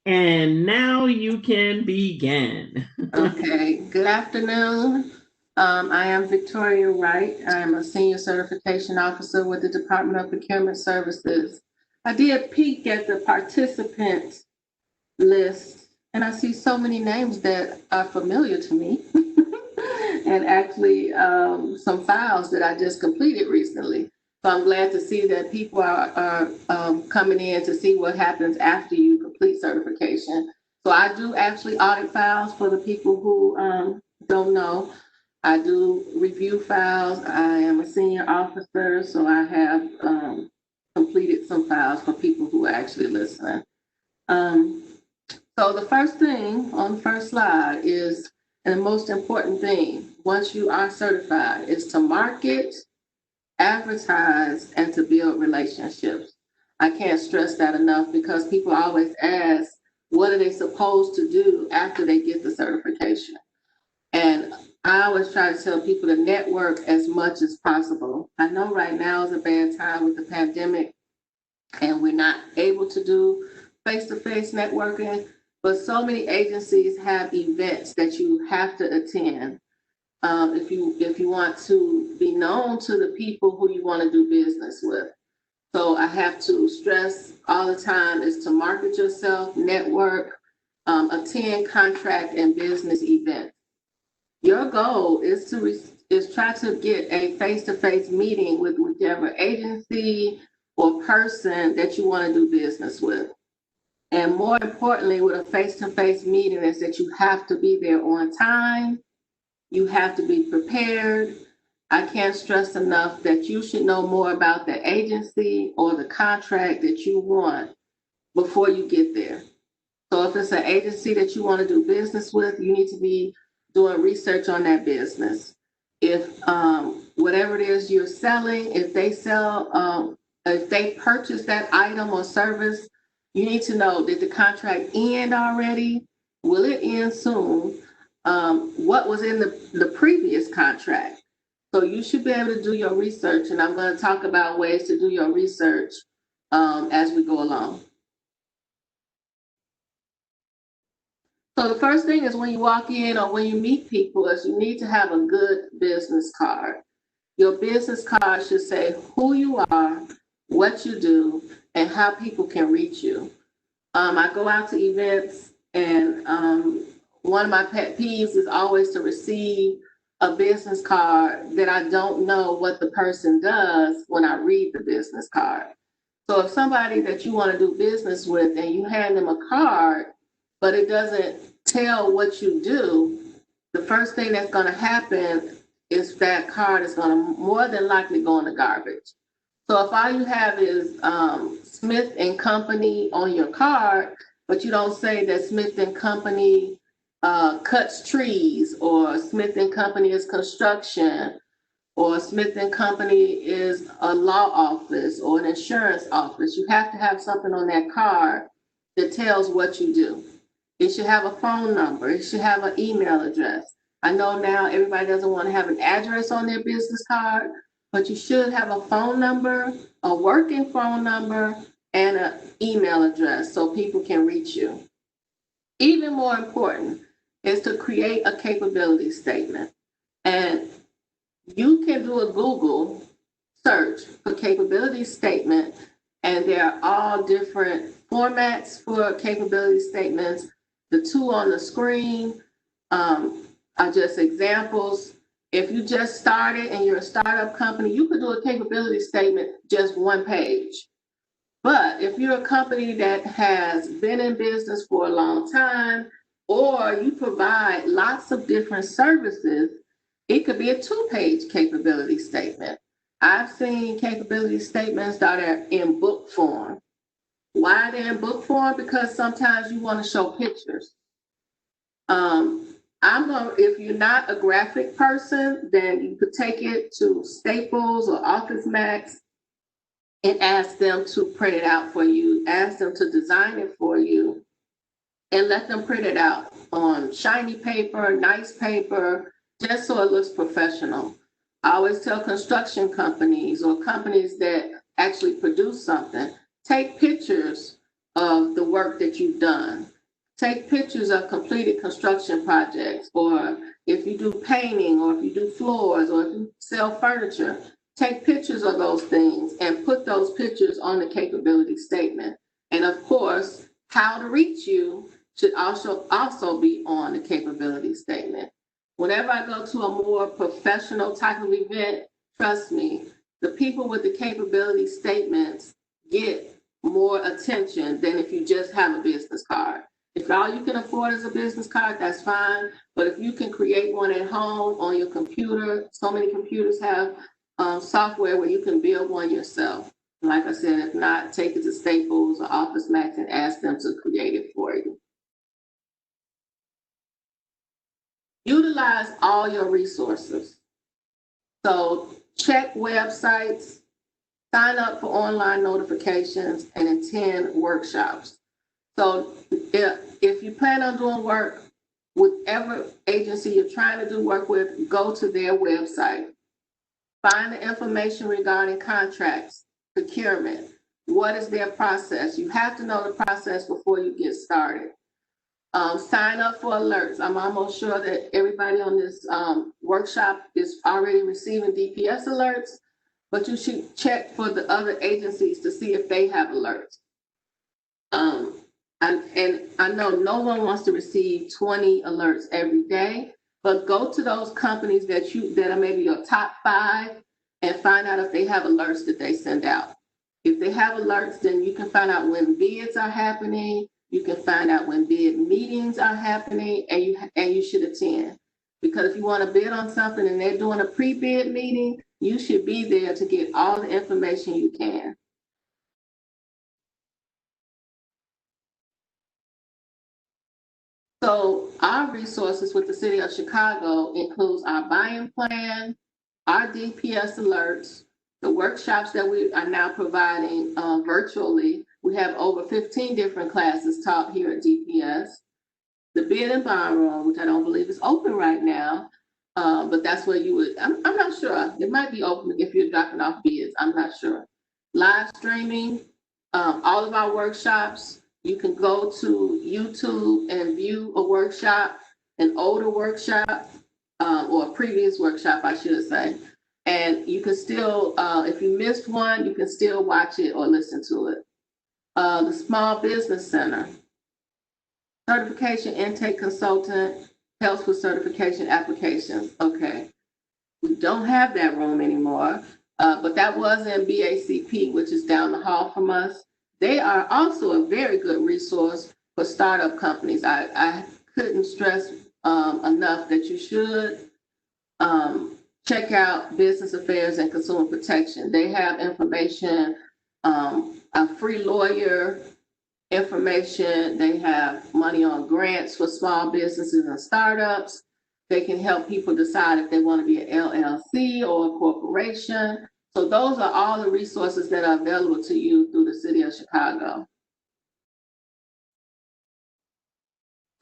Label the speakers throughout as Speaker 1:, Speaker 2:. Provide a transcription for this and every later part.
Speaker 1: And now you can begin.
Speaker 2: Okay, good afternoon. I am Victoria Wright. I am a senior certification officer with the Department of Procurement Services. I did peek at the participant list and I see so many names that are familiar to me and actually some files that I just completed recently. So I'm glad to see that people are coming in to see what happens after you complete certification. So I do actually audit files for the people who don't know. I do review files. I am a senior officer, so I have completed some files for people who are actually listening. Um, so the first thing on the first slide is, and the most important thing, once you are certified, is to market, advertise, and to build relationships. I can't stress that enough because people always ask, what are they supposed to do after they get the certification? And I always try to tell people to network as much as possible. I know right now is a bad time with the pandemic and we're not able to do face-to-face networking, but so many agencies have events that you have to attend if you want to be known to the people who you want to do business with. So I have to stress all the time is to market yourself, network, attend contract and business events. Your goal is is try to get a face-to-face meeting with whichever agency or person that you want to do business with. And more importantly, with a face-to-face meeting is that you have to be there on time. You have to be prepared. I can't stress enough that you should know more about the agency or the contract that you want before you get there. So if it's an agency that you want to do business with, you need to be doing research on that business. If whatever it is you're selling, if they purchase that item or service, you need to know, did the contract end already? Will it end soon? What was in the previous contract? So you should be able to do your research, and I'm going to talk about ways to do your research as we go along. So the first thing is when you walk in or when you meet people is you need to have a good business card. Your business card should say who you are, what you do, and how people can reach you. I go out to events and one of my pet peeves is always to receive a business card that I don't know what the person does when I read the business card. So if somebody that you want to do business with and you hand them a card, but it doesn't tell what you do, the first thing that's going to happen is that card is going to more than likely go in the garbage. So if all you have is Smith and Company on your card, but you don't say that Smith and Company cuts trees, or Smith and Company is construction, or Smith and Company is a law office or an insurance office, you have to have something on that card that tells what you do. It should have a phone number. It should have an email address. I know now everybody doesn't want to have an address on their business card, but you should have a phone number, a working phone number, and an email address so people can reach you. Even more important is to create a capability statement. And you can do a Google search for capability statement, and there are all different formats for capability statements. The two on the screen are just examples. If you just started and you're a startup company, you could do a capability statement just one page. But if you're a company that has been in business for a long time, or you provide lots of different services, it could be a two-page capability statement. I've seen capability statements that are in book form. Why they're in book form? Because sometimes you want to show pictures. If you're not a graphic person, then you could take it to Staples or Office Max and ask them to print it out for you, ask them to design it for you, and let them print it out on shiny paper, nice paper, just so it looks professional. I always tell construction companies or companies that actually produce something, take pictures of the work that you've done. Take pictures of completed construction projects, or if you do painting, or if you do floors, or if you sell furniture, take pictures of those things and put those pictures on the capability statement. And of course, how to reach you should also be on the capability statement. Whenever I go to a more professional type of event, trust me, the people with the capability statements get more attention than if you just have a business card. If all you can afford is a business card, that's fine. But if you can create one at home on your computer, so many computers have software where you can build one yourself. Like I said, if not, take it to Staples or Office Max and ask them to create it for you. Utilize all your resources. So check websites, sign up for online notifications, and attend workshops. So if you plan on doing work with whatever agency you're trying to do work with, go to their website. Find the information regarding contracts, procurement. What is their process? You have to know the process before you get started. Sign up for alerts. I'm almost sure that everybody on this workshop is already receiving DPS alerts, but you should check for the other agencies to see if they have alerts. And I know no one wants to receive 20 alerts every day, but go to those companies that are maybe your top 5 and find out if they have alerts that they send out. If they have alerts, then you can find out when bids are happening. You can find out when bid meetings are happening, and you should attend. Because if you want to bid on something and they're doing a pre-bid meeting, you should be there to get all the information you can. So our resources with the City of Chicago includes our buy-in plan, our DPS alerts, the workshops that we are now providing virtually. We have over 15 different classes taught here at DPS. The bid and bond room, which I don't believe is open right now, but that's where you would, I'm not sure. It might be open if you're dropping off bids, I'm not sure. Live streaming, all of our workshops. You can go to YouTube and view a workshop, an older workshop, or a previous workshop, I should say. And you can still, if you missed one, you can still watch it or listen to it. The Small Business Center. Certification intake consultant helps with certification applications. Okay. We don't have that room anymore, but that was in BACP, which is down the hall from us. They are also a very good resource for startup companies. I couldn't stress enough that you should check out Business Affairs and Consumer Protection. They have information, a free lawyer information. They have money on grants for small businesses and startups. They can help people decide if they want to be an LLC or a corporation. So those are all the resources that are available to you through the City of Chicago.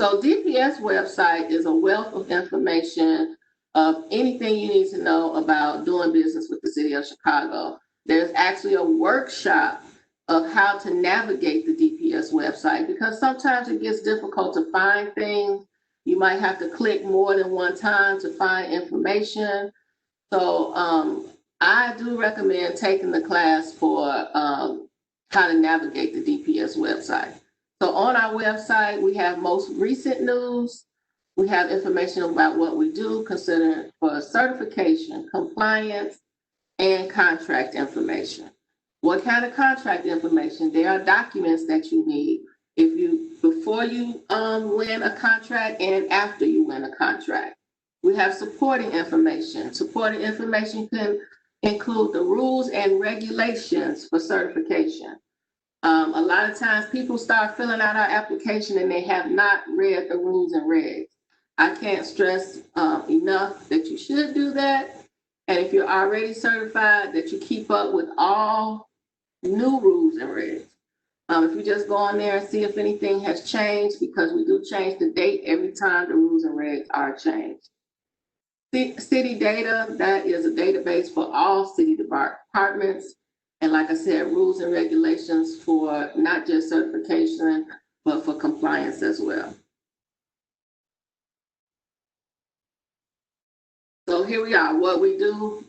Speaker 2: So DPS website is a wealth of information of anything you need to know about doing business with the City of Chicago. There's actually a workshop of how to navigate the DPS website, because sometimes it gets difficult to find things. You might have to click more than one time to find information. So I do recommend taking the class for how to navigate the DPS website. So on our website, we have most recent news. We have information about what we do, considering for certification, compliance, and contract information. What kind of contract information? There are documents that you need before you win a contract and after you win a contract. We have supporting information. Supporting information can include the rules and regulations for certification. A lot of times people start filling out our application and they have not read the rules and regs. I can't stress enough that you should do that. And if you're already certified, that you keep up with all new rules and regs. If you just go on there and see if anything has changed, because we do change the date every time the rules and regs are changed. City data, that is a database for all city departments. And like I said, rules and regulations for not just certification, for compliance as well. So here we are, what we do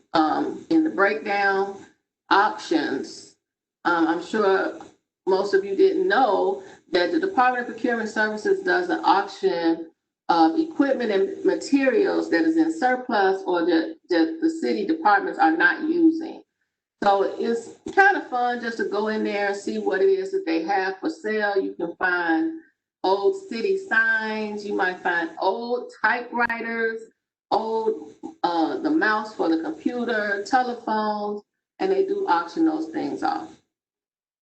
Speaker 2: in the breakdown, auctions. I'm sure most of you didn't know that the Department of Procurement Services does an auction of equipment and materials that is in surplus or that the city departments are not using. So it's kind of fun just to go in there and see what it is that they have for sale. You can find old city signs, you might find old typewriters, old the mouse for the computer, telephones, and they do auction those things off.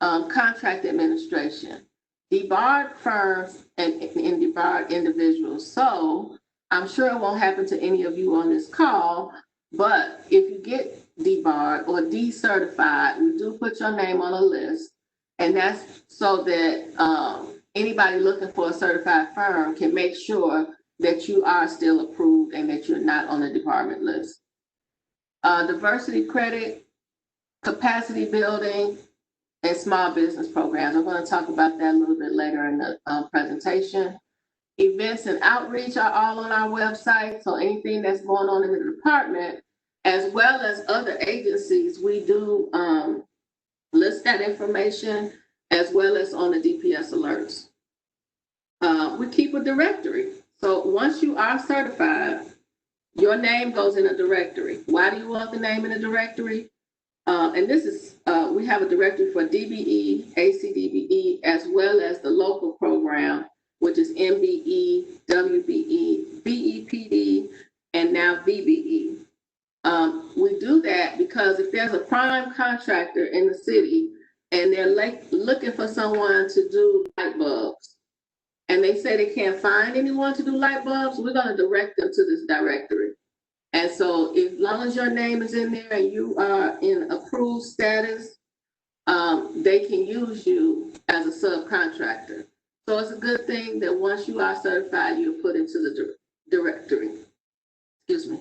Speaker 2: Contract administration, debarred firms and debarred individuals. So I'm sure it won't happen to any of you on this call, but if you get debarred or decertified, we do put your name on a list, and that's so that anybody looking for a certified firm can make sure that you are still approved and that you're not on the department list. Diversity credit, capacity building, and small business programs. I'm going to talk about that a little bit later in the presentation. Events and outreach are all on our website, so anything that's going on in the department, as well as other agencies, we do list that information, as well as on the DPS alerts. We keep a directory. So once you are certified, your name goes in a directory. Why do you want the name in a directory? And this is, we have a directory for DBE, ACDBE, as well as the local program, which is MBE, WBE, BEPD, and now VBE. We do that because if there's a prime contractor in the city and they're looking for someone to do light bulbs, and they say they can't find anyone to do light bulbs, we're going to direct them to this directory. And so as long as your name is in there and you are in approved status, they can use you as a subcontractor. So it's a good thing that once you are certified, you're put into the directory. Excuse me.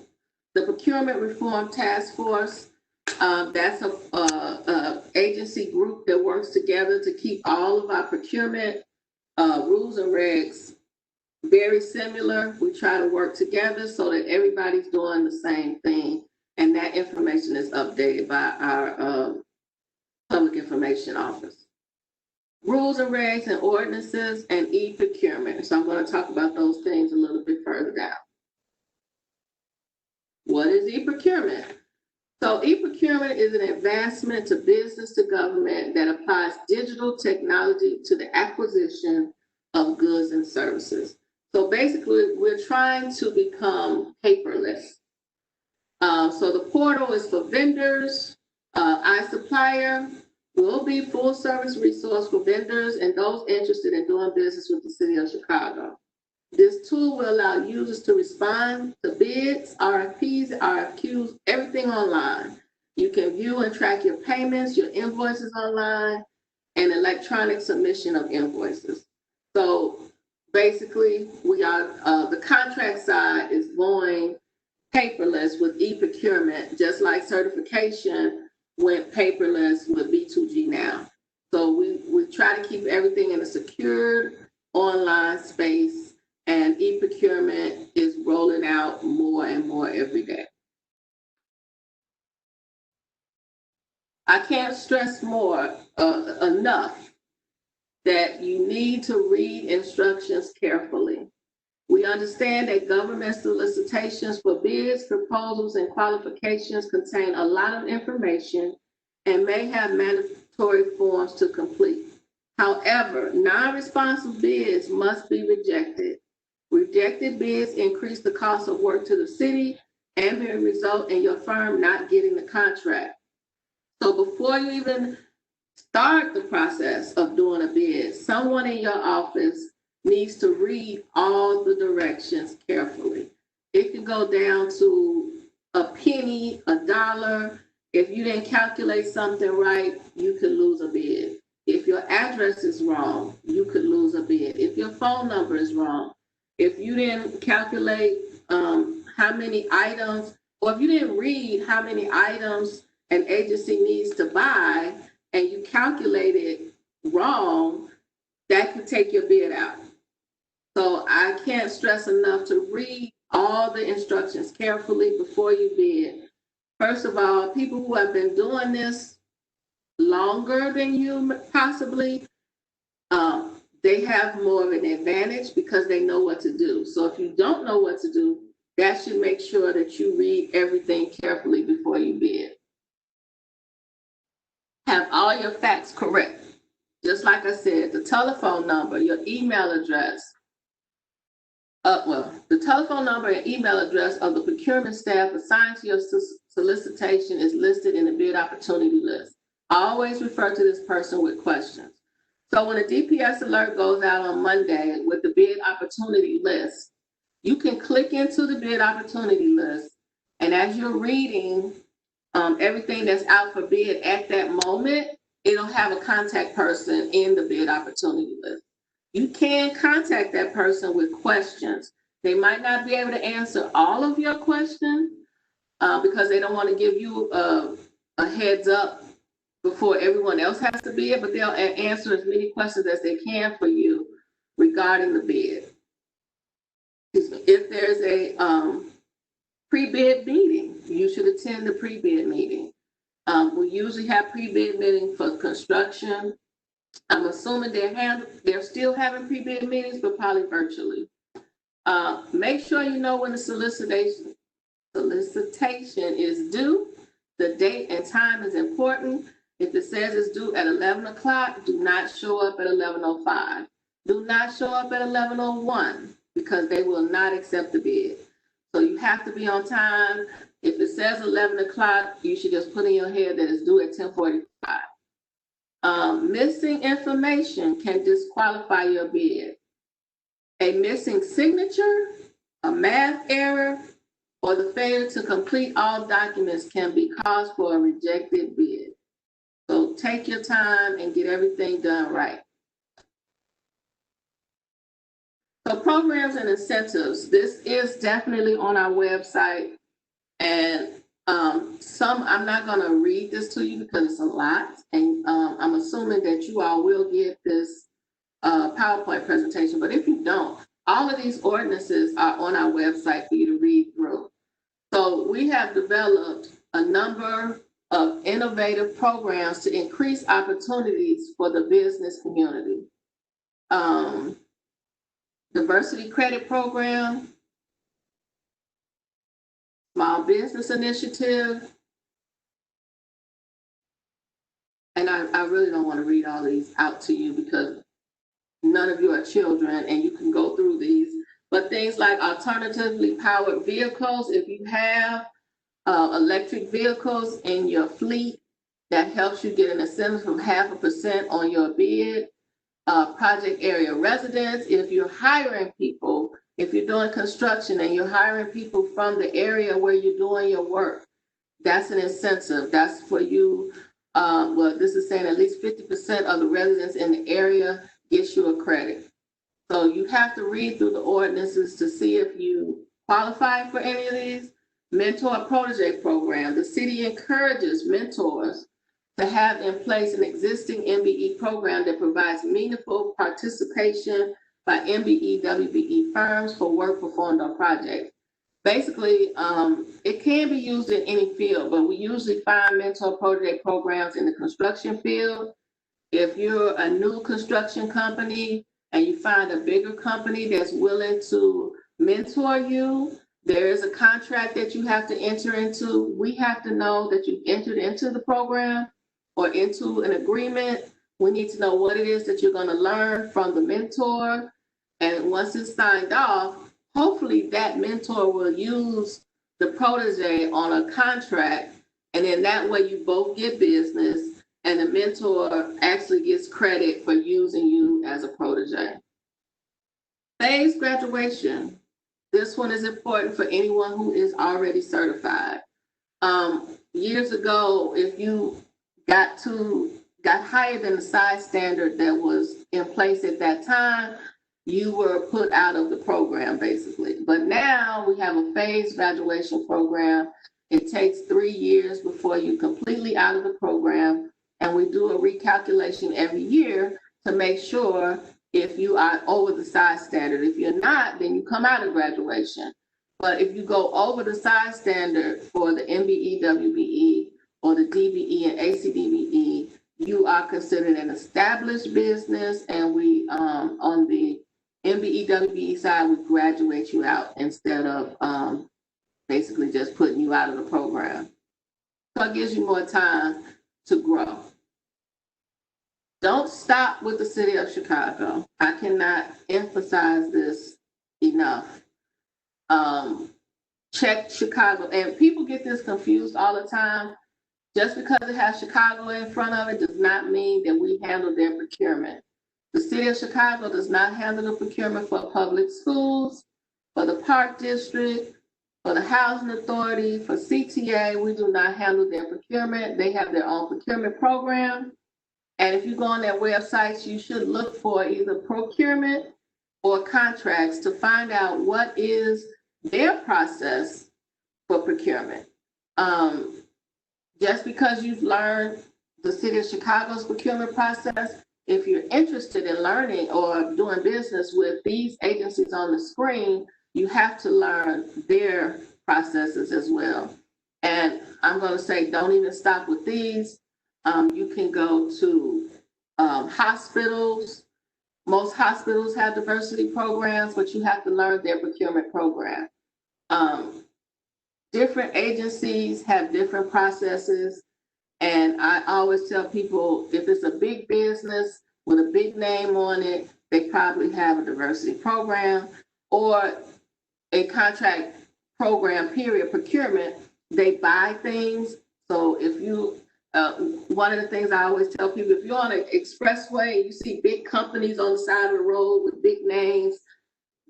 Speaker 2: The Procurement Reform Task Force, that's a agency group that works together to keep all of our procurement rules and regs very similar. We try to work together so that everybody's doing the same thing, and that information is updated by our Public Information Office. Rules and regs and ordinances and e-procurement. So I'm going to talk about those things a little bit further down. What is e-procurement? So e-procurement is an advancement to business to government that applies digital technology to the acquisition of goods and services. So basically, we're trying to become paperless. So the portal is for vendors. iSupplier will be full service resource for vendors and those interested in doing business with the city of Chicago. This tool will allow users to respond to bids, RFPs, RFQs, everything online. You can view and track your payments, your invoices online, and electronic submission of invoices. So basically, we are the contract side is going paperless with e-procurement, just like certification went paperless with B2G now. So we try to keep everything in a secured online space, and e-procurement is rolling out more and more every day. I can't stress more enough that you need to read instructions carefully. We understand that government solicitations for bids, proposals, and qualifications contain a lot of information and may have mandatory forms to complete. However, non-responsive bids must be rejected. Rejected bids increase the cost of work to the city and may result in your firm not getting the contract. So before you even start the process of doing a bid, someone in your office needs to read all the directions carefully. It can go down to a penny, $1. If you didn't calculate something right, you could lose a bid. If your address is wrong, you could lose a bid. If your phone number is wrong, if you didn't calculate how many items, or if you didn't read how many items an agency needs to buy and you calculate it wrong, that could take your bid out. So I can't stress enough to read all the instructions carefully before you bid. First of all, people who have been doing this longer than you possibly, they have more of an advantage because they know what to do. So if you don't know what to do, that should make sure that you read everything carefully before you bid. Have all your facts correct. Just like I said, the telephone number, your email address, the telephone number and email address of the procurement staff assigned to your solicitation is listed in the bid opportunity list. Always refer to this person with questions. So when a DPS alert goes out on Monday with the bid opportunity list, you can click into the bid opportunity list, and as you're reading everything that's out for bid at that moment, it'll have a contact person in the bid opportunity list. You can contact that person with questions. They might not be able to answer all of your questions because they don't want to give you a heads up before everyone else has to bid, but they'll answer as many questions as they can for you regarding the bid. If there's a pre-bid meeting, you should attend the pre-bid meeting. We usually have pre-bid meetings for construction. I'm assuming they're still having pre-bid meetings, but probably virtually. Make sure you know when the solicitation is due. The date and time is important. If it says it's due at 11 o'clock, do not show up at 11:05. Do not show up at 11:01 because they will not accept the bid. So you have to be on time. If it says 11 o'clock, you should just put in your head that it's due at 10:45. Missing information can disqualify your bid. A missing signature, a math error, or the failure to complete all documents can be cause for a rejected bid. So take your time and get everything done right. So programs and incentives, this is definitely on our website. And I'm not going to read this to you because it's a lot. And I'm assuming that you all will get this PowerPoint presentation. But if you don't, all of these ordinances are on our website for you to read through. So we have developed a number of innovative programs to increase opportunities for the business community. Diversity Credit Program, Small Business Initiative, and I really don't want to read all these out to you because none of you are children and you can go through these, but things like alternatively powered vehicles, if you have electric vehicles in your fleet, that helps you get an incentive from 0.5% on your bid. Project area residents, if you're hiring people, if you're doing construction and you're hiring people from the area where you're doing your work, that's an incentive. That's for you. Well, this is saying at least 50% of the residents in the area gets you a credit. So you have to read through the ordinances to see if you qualify for any of these. Mentor Protege Program. The city encourages mentors to have in place an existing MBE program that provides meaningful participation by MBE, WBE firms for work performed on projects. Basically, it can be used in any field, but we usually find mentor project programs in the construction field. If you're a new construction company and you find a bigger company that's willing to mentor you, there is a contract that you have to enter into. We have to know that you've entered into the program or into an agreement. We need to know what it is that you're going to learn from the mentor. And once it's signed off, hopefully that mentor will use the protege on a contract. And then that way you both get business and the mentor actually gets credit for using you as a protege. Phased graduation. This one is important for anyone who is already certified. Years ago, if you got higher than the size standard that was in place at that time, you were put out of the program basically. But now we have a phased graduation program. It takes 3 years before you're completely out of the program. And we do a recalculation every year to make sure if you are over the size standard. If you're not, then you come out of graduation. But if you go over the size standard for the MBE, WBE, or the DBE and ACDBE, you are considered an established business, and we, on the MBE, WBE side, we graduate you out instead of basically just putting you out of the program. So it gives you more time to grow. Don't stop with the city of Chicago. I cannot emphasize this enough. Check Chicago, and people get this confused all the time. Just because it has Chicago in front of it does not mean that we handle their procurement. The city of Chicago does not handle the procurement for public schools, for the park district, for the housing authority, for CTA. We do not handle their procurement. They have their own procurement program. And if you go on their websites, you should look for either procurement or contracts to find out what is their process for procurement. Just because you've learned the city of Chicago's procurement process, if you're interested in learning or doing business with these agencies on the screen, you have to learn their processes as well. And I'm going to say, don't even stop with these. You can go to hospitals. Most hospitals have diversity programs, but you have to learn their procurement program. Different agencies have different processes. And I always tell people, if it's a big business with a big name on it, they probably have a diversity program or a contract program, period, procurement. They buy things. So if you, one of the things I always tell people, if you're on an expressway and you see big companies on the side of the road with big names,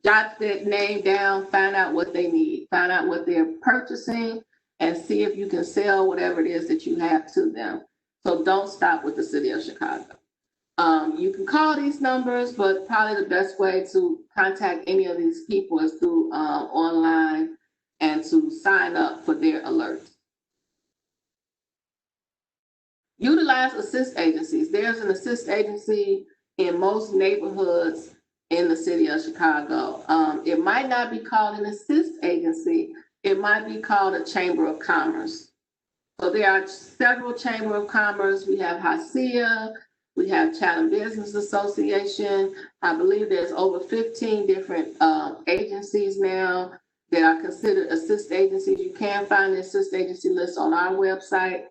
Speaker 2: jot that name down, find out what they need, find out what they're purchasing, and see if you can sell whatever it is that you have to them. So don't stop with the city of Chicago. You can call these numbers, but probably the best way to contact any of these people is through online and to sign up for their alerts. Utilize assist agencies. There's an assist agency in most neighborhoods in the city of Chicago. It might not be called an assist agency. It might be called a chamber of commerce. So there are several chamber of commerce. We have HACIA, we have Chatham Business Association. I believe there's over 15 different agencies now that are considered assist agencies. You can find the assist agency list on our website,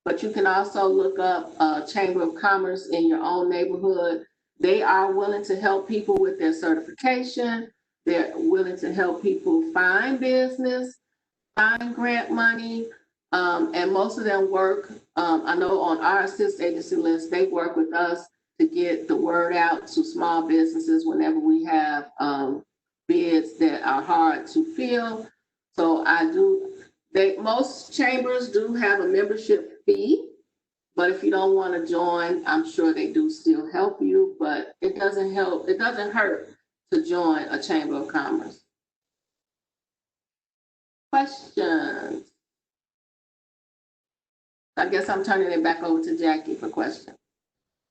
Speaker 2: but you can also look up Chamber of Commerce in your own neighborhood. They are willing to help people with their certification. They're willing to help people find business, find grant money, and most of them work, I know on our assist agency list, they work with us to get the word out to small businesses whenever we have bids that are hard to fill. So most chambers do have a membership fee, but if you don't want to join, I'm sure they do still help you, but it doesn't hurt to join a chamber of commerce. Questions? I guess I'm turning it back over to Jackie for questions.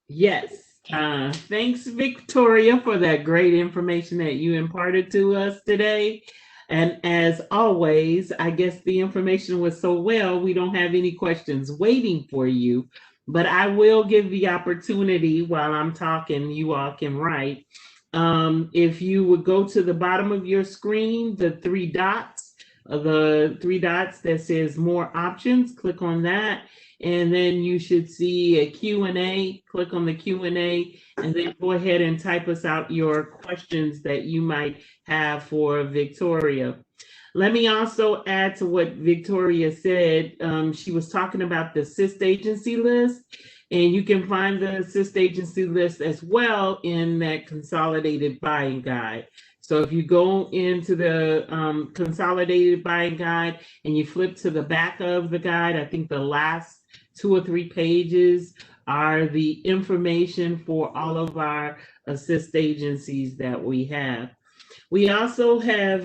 Speaker 1: Yes. Thanks, Victoria, for that great information that you imparted to us today. And as always, I guess the information was so well, we don't have any questions waiting for you, but I will give the opportunity while I'm talking, you all can write. If you would go to the bottom of your screen, the three dots that says more options, click on that. And then you should see a Q&A, click on the Q&A, and then go ahead and type us out your questions that you might have for Victoria. Let me also add to what Victoria said. She was talking about the assist agency list, and you can find the assist agency list as well in that consolidated buying guide. So if you go into the consolidated buying guide and you flip to the back of the guide, I think the last 2 or 3 pages are the information for all of our assist agencies that we have. We also have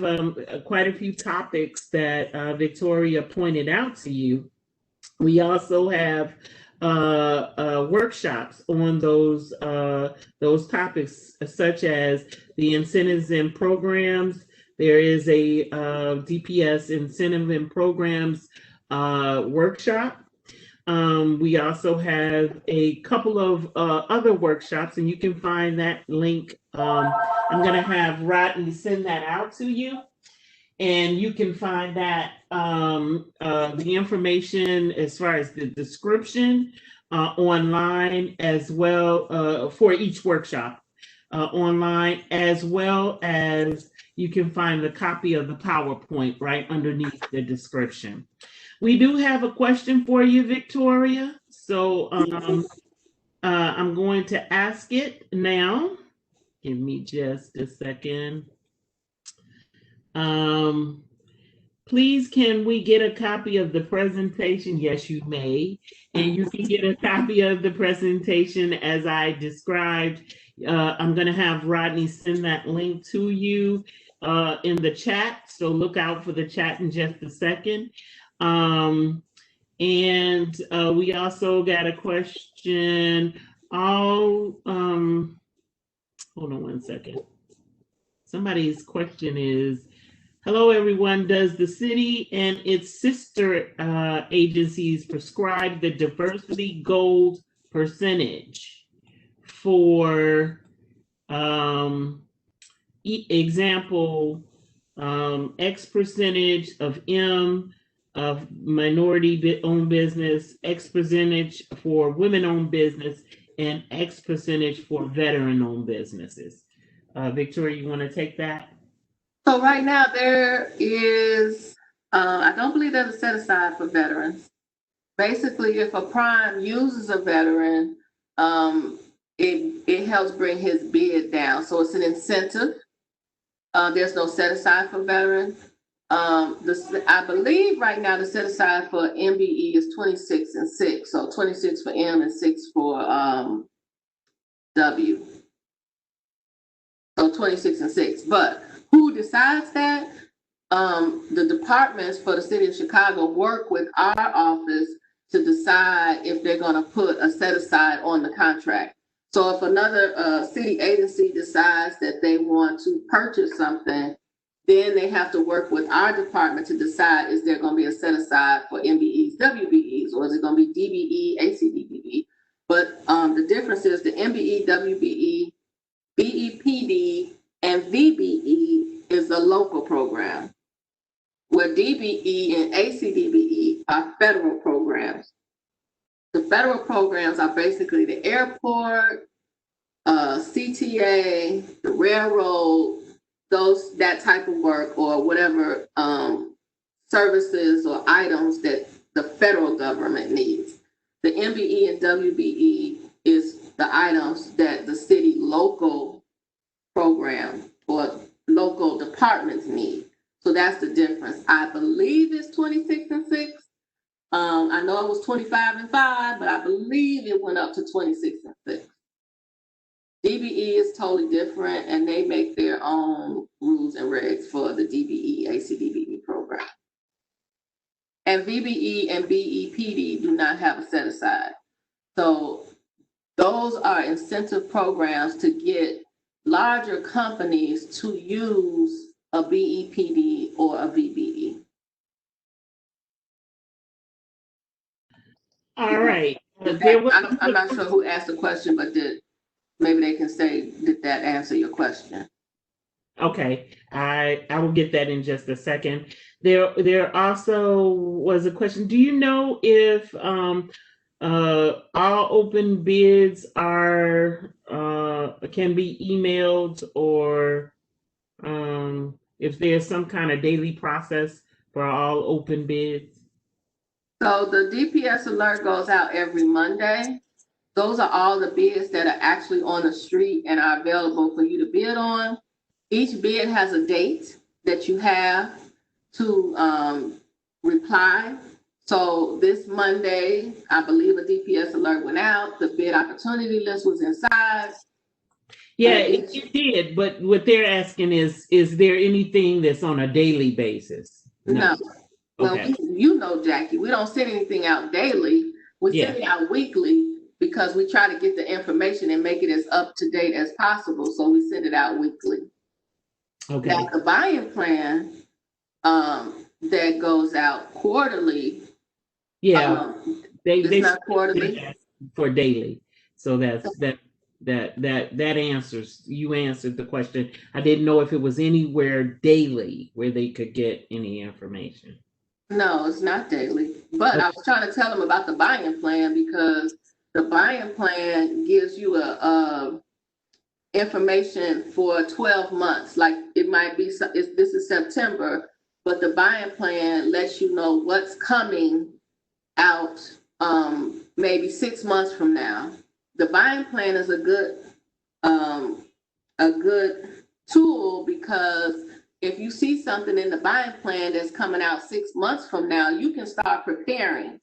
Speaker 1: quite a few topics that Victoria pointed out to you. We also have workshops on those topics, such as the incentives and programs. There is a DPS incentive and programs workshop. We also have a couple of other workshops, and you can find that link. I'm going to have Rodney send that out to you, and you can find that the information as far as the description online, as well for each workshop online, as well as you can find the copy of the PowerPoint right underneath the description. We do have a question for you, Victoria. So I'm going to ask it now. Give me just a second. Please, can we get a copy of the presentation? Yes, you may. And you can get a copy of the presentation as I described. I'm going to have Rodney send that link to you in the chat. So look out for the chat in just a second. And we also got a question. Hold on one second. Somebody's question is, hello everyone, does the city and its sister agencies prescribe the diversity gold percentage for example, X percentage of M of minority-owned business, X percentage for women-owned business, and X percentage for veteran-owned businesses? Victoria, you want to take that?
Speaker 2: So right now there is, I don't believe there's a set aside for veterans. Basically, if a prime uses a veteran, it helps bring his bid down. So it's an incentive. There's no set aside for veterans. I believe right now the set aside for MBE is 26 and 6. So 26 for M and 6 for W. So 26 and 6. But who decides that? The departments for the city of Chicago work with our office to decide if they're going to put a set aside on the contract. So if another city agency decides that they want to purchase something, then they have to work with our department to decide, is there going to be a set aside for MBEs, WBEs, or is it going to be DBE, ACDBE? But the difference is the MBE, WBE, BEPD, and VBE is a local program, where DBE and ACDBE are federal programs. The federal programs are basically the airport, CTA, the railroad, that type of work, or whatever services or items that the federal government needs. The MBE and WBE is the items that the city local program or local departments need. So that's the difference. I believe it's 26 and 6. I know it was 25 and 5, but I believe it went up to 26 and 6. DBE is totally different, and they make their own rules and regs for the DBE, ACDBE program. And VBE and BEPD do not have a set aside. So those are incentive programs to get larger companies to use a BEPD or a VBE.
Speaker 1: All right.
Speaker 2: I'm not sure who asked the question, but maybe they can say, did that answer your question?
Speaker 1: Okay, I will get that in just a second. There also was a question. Do you know if all open bids are can be emailed, or if there's some kind of daily process for all open bids?
Speaker 2: So the DPS alert goes out every Monday. Those are all the bids that are actually on the street and are available for you to bid on. Each bid has a date that you have to reply. So this Monday, I believe a DPS alert went out. The bid opportunity list was inside.
Speaker 1: Yeah, it did. But what they're asking is there anything that's on a daily basis?
Speaker 2: No. Well, okay. You know, Jackie, we don't send anything out daily. We send it out weekly because we try to get the information and make it as up to date as possible. So we send it out weekly.
Speaker 1: Okay.
Speaker 2: Now the buy-in plan that goes out quarterly.
Speaker 1: Yeah, they
Speaker 2: not quarterly
Speaker 1: for daily. So that answers, you answered the question. I didn't know if it was anywhere daily where they could get any information.
Speaker 2: No, it's not daily. But I was trying to tell them about the buy-in plan because the buy-in plan gives you a information for 12 months. Like it might be, this is September, but the buy-in plan lets you know what's coming out maybe 6 months from now. The buy-in plan is a good tool because if you see something in the buy-in plan that's coming out 6 months from now, you can start preparing.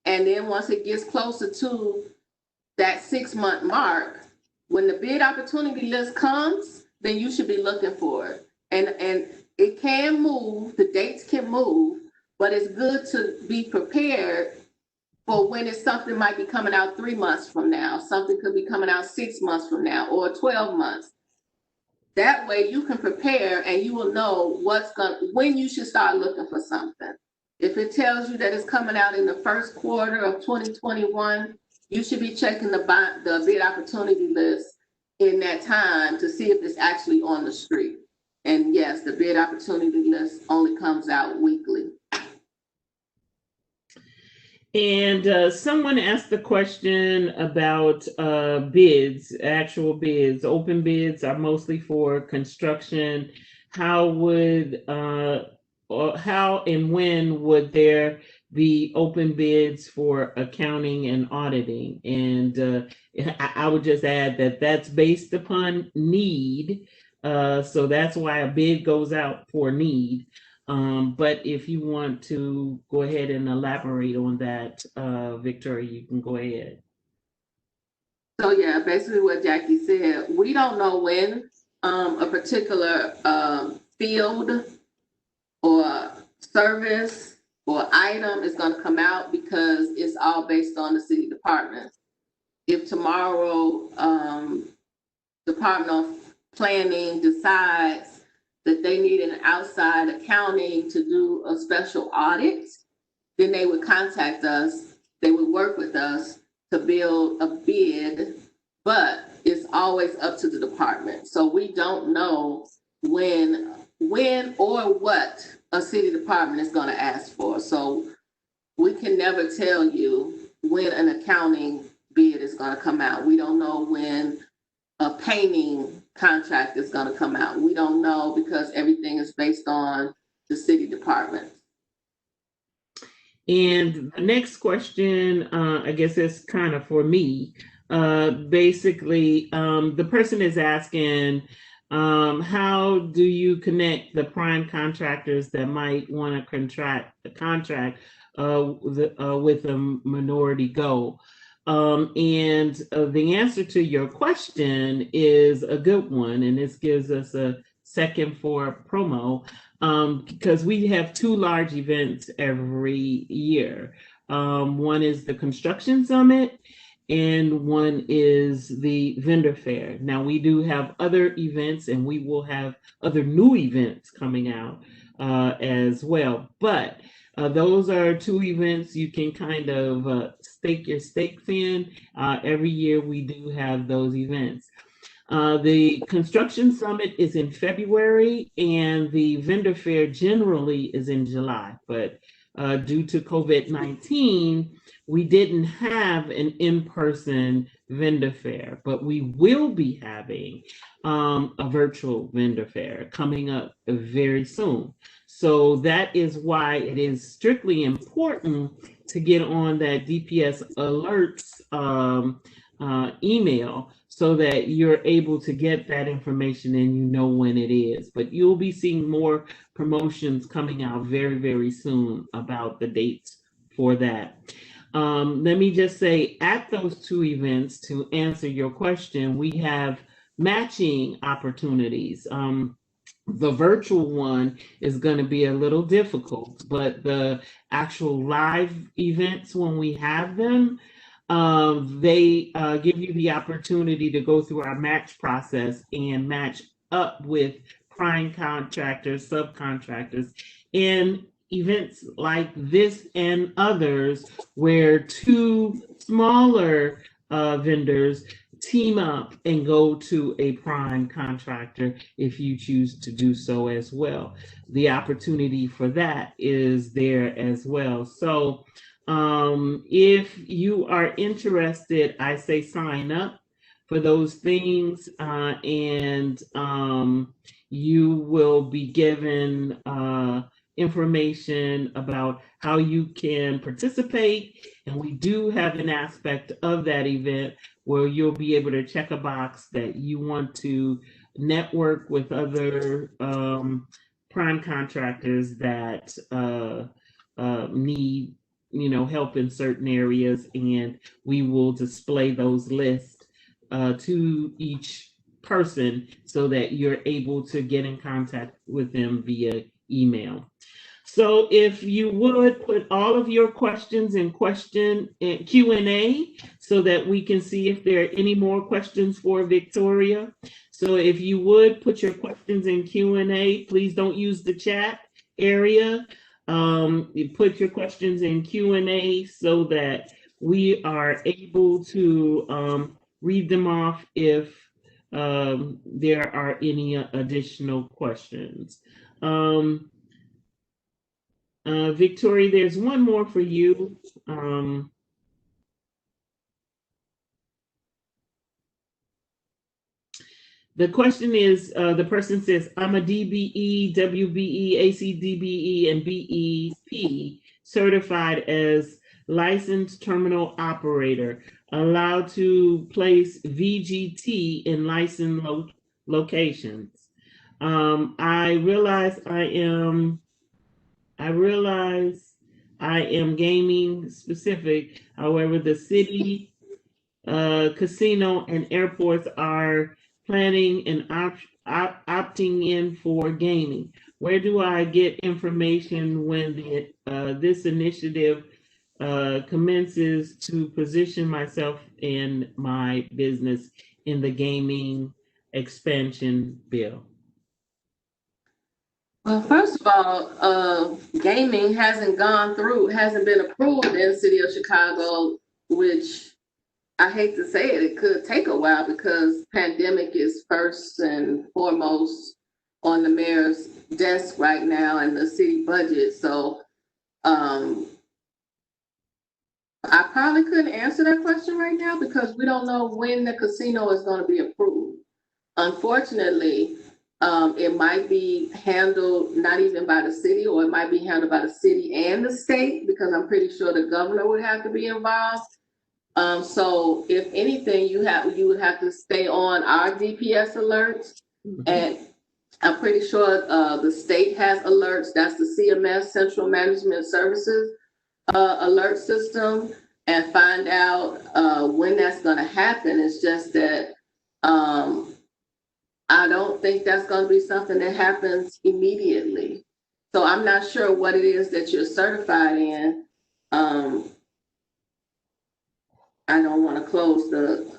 Speaker 2: And then once it gets closer to that 6-month mark, when the bid opportunity list comes, then you should be looking for it. And it can move, the dates can move, but it's good to be prepared for when it's something might be coming out 3 months from now. Something could be coming out 6 months from now or 12 months. That way you can prepare and you will know when you should start looking for something. If it tells you that it's coming out in the first quarter of 2021, you should be checking the bid opportunity list in that time to see if it's actually on the street. And yes, the bid opportunity list only comes out weekly.
Speaker 1: And someone asked the question about bids, actual bids. Open bids are mostly for construction. How and when would there be open bids for accounting and auditing? And I would just add that that's based upon need. So that's why a bid goes out for need. But if you want to go ahead and elaborate on that, Victoria, you can go ahead.
Speaker 2: So yeah, basically what Jackie said, we don't know when a particular field or service or item is going to come out because it's all based on the city department. If tomorrow Department of Planning decides that they need an outside accounting to do a special audit, then they would contact us. They would work with us to build a bid, but it's always up to the department. So we don't know when or what a city department is going to ask for. So we can never tell you when an accounting bid is going to come out. We don't know when a painting contract is going to come out. We don't know because everything is based on the city department.
Speaker 1: And the next question, I guess it's kind of for me. Basically, the person is asking, how do you connect the prime contractors that might want to contract with a minority goal? And the answer to your question is a good one, and this gives us a second for promo, because we have two large events every year. One is the Construction Summit, and one is the Vendor Fair. Now, we do have other events, and we will have other new events coming out as well. But those are two events you can kind of stake your stakes in. Every year we do have those events. The Construction Summit is in February, and the Vendor Fair generally is in July. But due to COVID-19, we didn't have an in-person vendor fair, but we will be having a virtual vendor fair coming up very soon. So that is why it is strictly important to get on that DPS alerts email so that you're able to get that information and you know when it is. But you'll be seeing more promotions coming out very, very soon about the dates for that. Let me just say, at those two events, to answer your question, we have matching opportunities. The virtual one is going to be a little difficult, but the actual live events, when we have them, they give you the opportunity to go through our match process and match up with prime contractors, subcontractors, in events like this and others where two smaller vendors team up and go to a prime contractor if you choose to do so as well. The opportunity for that is there as well. So if you are interested, I say sign up for those things, and you will be given information about how you can participate. And we do have an aspect of that event where you'll be able to check a box that you want to network with other prime contractors that need help in certain areas, and we will display those lists to each person so that you're able to get in contact with them via email. So if you would put all of your questions in Q&A so that we can see if there are any more questions for Victoria. So if you would put your questions in Q&A, please don't use the chat area. You put your questions in Q&A so that we are able to read them off if there are any additional questions. Victoria, there's one more for you. The question is, the person says, I'm a DBE, WBE, ACDBE, and BEP certified as licensed terminal operator, allowed to place VGT in licensed locations. I realize I am gaming specific. However, the city, casino, and airports are planning and opting in for gaming. Where do I get information when this initiative commences to position myself and my business in the gaming expansion bill?
Speaker 2: Well, first of all, gaming hasn't been approved in the city of Chicago, which I hate to say it, it could take a while because pandemic is first and foremost on the mayor's desk right now and the city budget. So I probably couldn't answer that question right now because we don't know when the casino is going to be approved. Unfortunately, it might be handled not even by the city, or it might be handled by the city and the state, because I'm pretty sure the governor would have to be involved. So if anything, you would have to stay on our DPS alerts. Mm-hmm. And I'm pretty sure the state has alerts. That's the CMS, Central Management Services alert system, and find out when that's going to happen. It's just that I don't think that's going to be something that happens immediately. So I'm not sure what it is that you're certified in. I don't want to close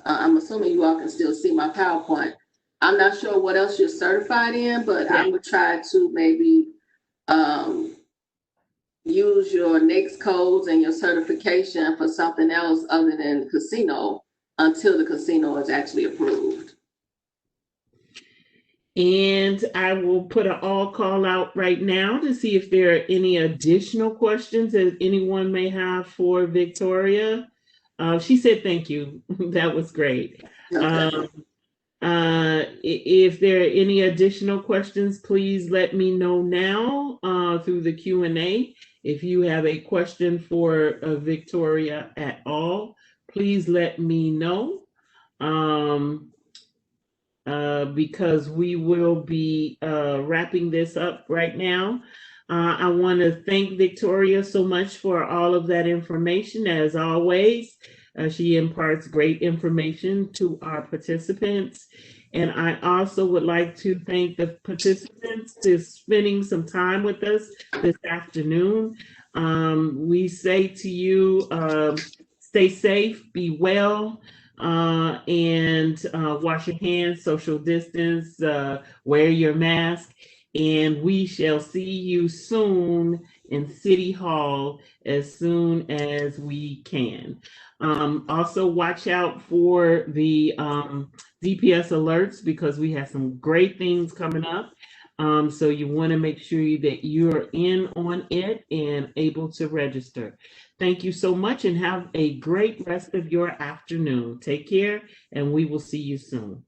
Speaker 2: I'm assuming you all can still see my PowerPoint. I'm not sure what else you're certified in, but yeah. I would try to maybe use your NAICS codes and your certification for something else other than casino until the casino is actually approved.
Speaker 1: And I will put an all call out right now to see if there are any additional questions that anyone may have for Victoria. She said, thank you. That was great. Okay. If there are any additional questions, please let me know now through the Q&A. If you have a question for Victoria at all, please let me know because we will be wrapping this up right now. I want to thank Victoria so much for all of that information. As always, she imparts great information to our participants. And I also would like to thank the participants for spending some time with us this afternoon. We say to you, stay safe, be well, and wash your hands, social distance, wear your mask, and we shall see you soon in City Hall as soon as we can. Also, watch out for the DPS alerts because we have some great things coming up. So you want to make sure that you're in on it and able to register. Thank you so much and have a great rest of your afternoon. Take care and we will see you soon.